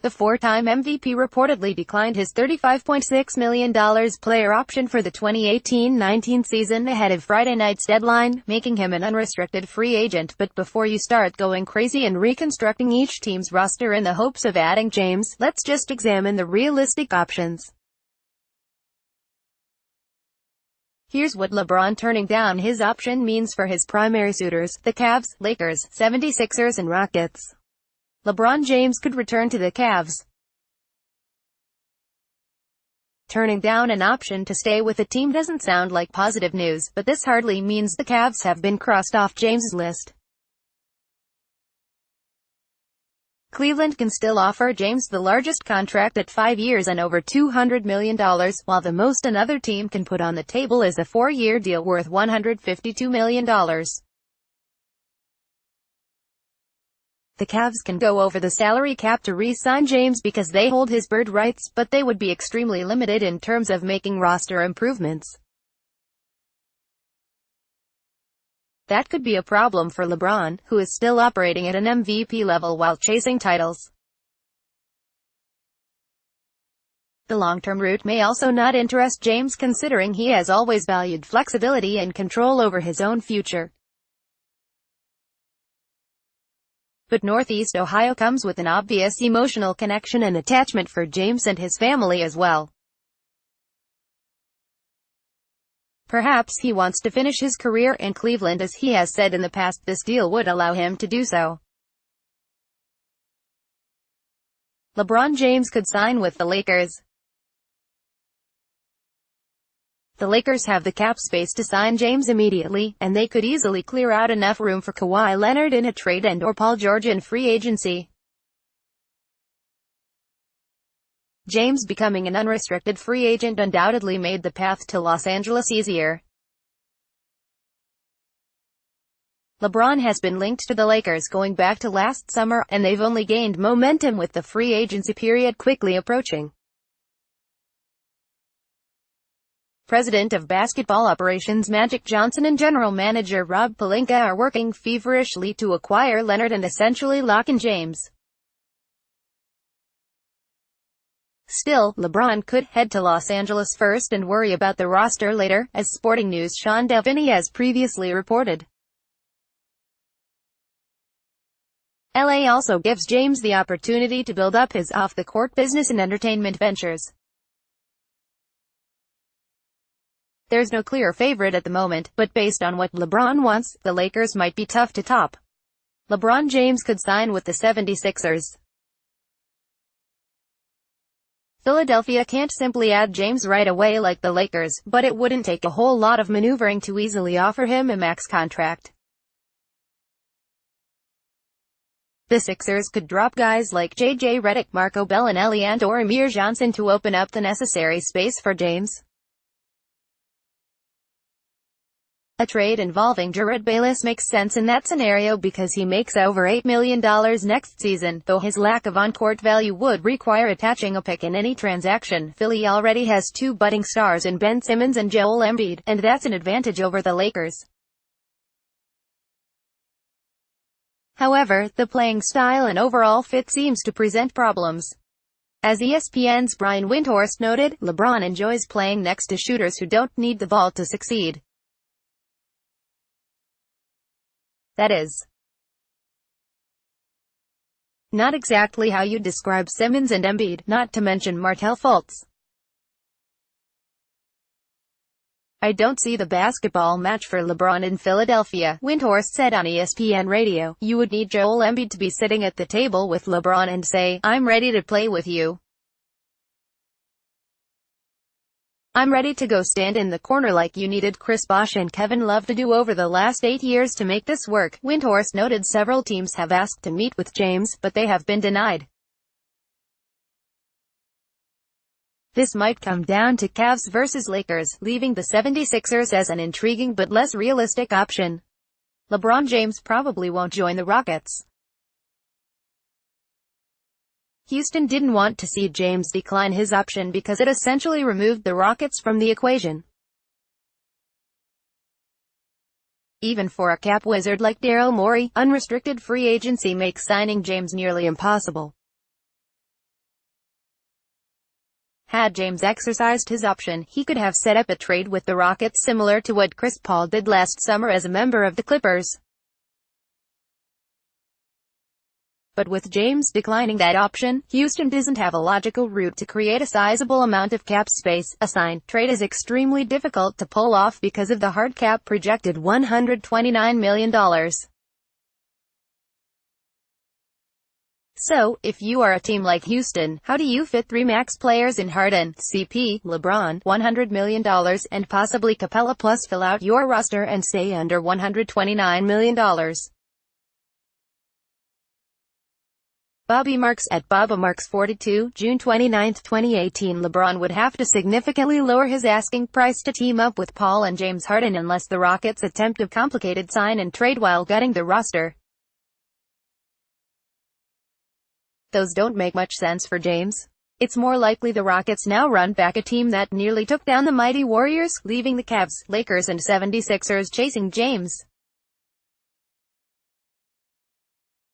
The four-time MVP reportedly declined his $35.6 million player option for the 2018-19 season ahead of Friday night's deadline, making him an unrestricted free agent. But before you start going crazy and reconstructing each team's roster in the hopes of adding James, let's just examine the realistic options. Here's what LeBron turning down his option means for his primary suitors, the Cavs, Lakers, 76ers and Rockets. LeBron James could return to the Cavs. Turning down an option to stay with a team doesn't sound like positive news, but this hardly means the Cavs have been crossed off James's list. Cleveland can still offer James the largest contract at 5 years and over $200 million, while the most another team can put on the table is a 4-year deal worth $152 million. The Cavs can go over the salary cap to re-sign James because they hold his bird rights, but they would be extremely limited in terms of making roster improvements. That could be a problem for LeBron, who is still operating at an MVP level while chasing titles. The long-term route may also not interest James, considering he has always valued flexibility and control over his own future. But Northeast Ohio comes with an obvious emotional connection and attachment for James and his family as well. Perhaps he wants to finish his career in Cleveland, as he has said in the past this deal would allow him to do so. LeBron James could sign with the Lakers. The Lakers have the cap space to sign James immediately, and they could easily clear out enough room for Kawhi Leonard in a trade and/or Paul George in free agency. James becoming an unrestricted free agent undoubtedly made the path to Los Angeles easier. LeBron has been linked to the Lakers going back to last summer, and they've only gained momentum with the free agency period quickly approaching. President of Basketball Operations Magic Johnson and General Manager Rob Pelinka are working feverishly to acquire Leonard and essentially lock in James. Still, LeBron could head to Los Angeles first and worry about the roster later, as Sporting News' Sean Devaney has previously reported. LA also gives James the opportunity to build up his off-the-court business and entertainment ventures. There's no clear favorite at the moment, but based on what LeBron wants, the Lakers might be tough to top. LeBron James could sign with the 76ers. Philadelphia can't simply add James right away like the Lakers, but it wouldn't take a whole lot of maneuvering to easily offer him a max contract. The Sixers could drop guys like J.J. Redick, Marco Bellinelli and/or Amir Johnson to open up the necessary space for James. A trade involving Jared Bayless makes sense in that scenario because he makes over $8 million next season, though his lack of on-court value would require attaching a pick in any transaction. Philly already has two budding stars in Ben Simmons and Joel Embiid, and that's an advantage over the Lakers. However, the playing style and overall fit seems to present problems. As ESPN's Brian Windhorst noted, LeBron enjoys playing next to shooters who don't need the ball to succeed. That is not exactly how you describe Simmons and Embiid, not to mention Markelle Fultz. I don't see the basketball match for LeBron in Philadelphia, Windhorst said on ESPN Radio. You would need Joel Embiid to be sitting at the table with LeBron and say, "I'm ready to play with you. I'm ready to go stand in the corner like you needed Chris Bosh and Kevin Love to do over the last 8 years to make this work." Windhorst noted several teams have asked to meet with James, but they have been denied. This might come down to Cavs versus Lakers, leaving the 76ers as an intriguing but less realistic option. LeBron James probably won't join the Rockets. Houston didn't want to see James decline his option because it essentially removed the Rockets from the equation. Even for a cap wizard like Daryl Morey, unrestricted free agency makes signing James nearly impossible. Had James exercised his option, he could have set up a trade with the Rockets similar to what Chris Paul did last summer as a member of the Clippers. But with James declining that option, Houston doesn't have a logical route to create a sizable amount of cap space. A sign-trade is extremely difficult to pull off because of the hard cap projected $129 million. So, if you are a team like Houston, how do you fit 3 max players in Harden, CP, LeBron, $100 million, and possibly Capella plus fill out your roster and stay under $129 million? Bobby Marks at BabaMarks42, June 29, 2018. LeBron would have to significantly lower his asking price to team up with Paul and James Harden unless the Rockets attempt a complicated sign-and-trade while gutting the roster. Those don't make much sense for James. It's more likely the Rockets now run back a team that nearly took down the mighty Warriors, leaving the Cavs, Lakers and 76ers chasing James.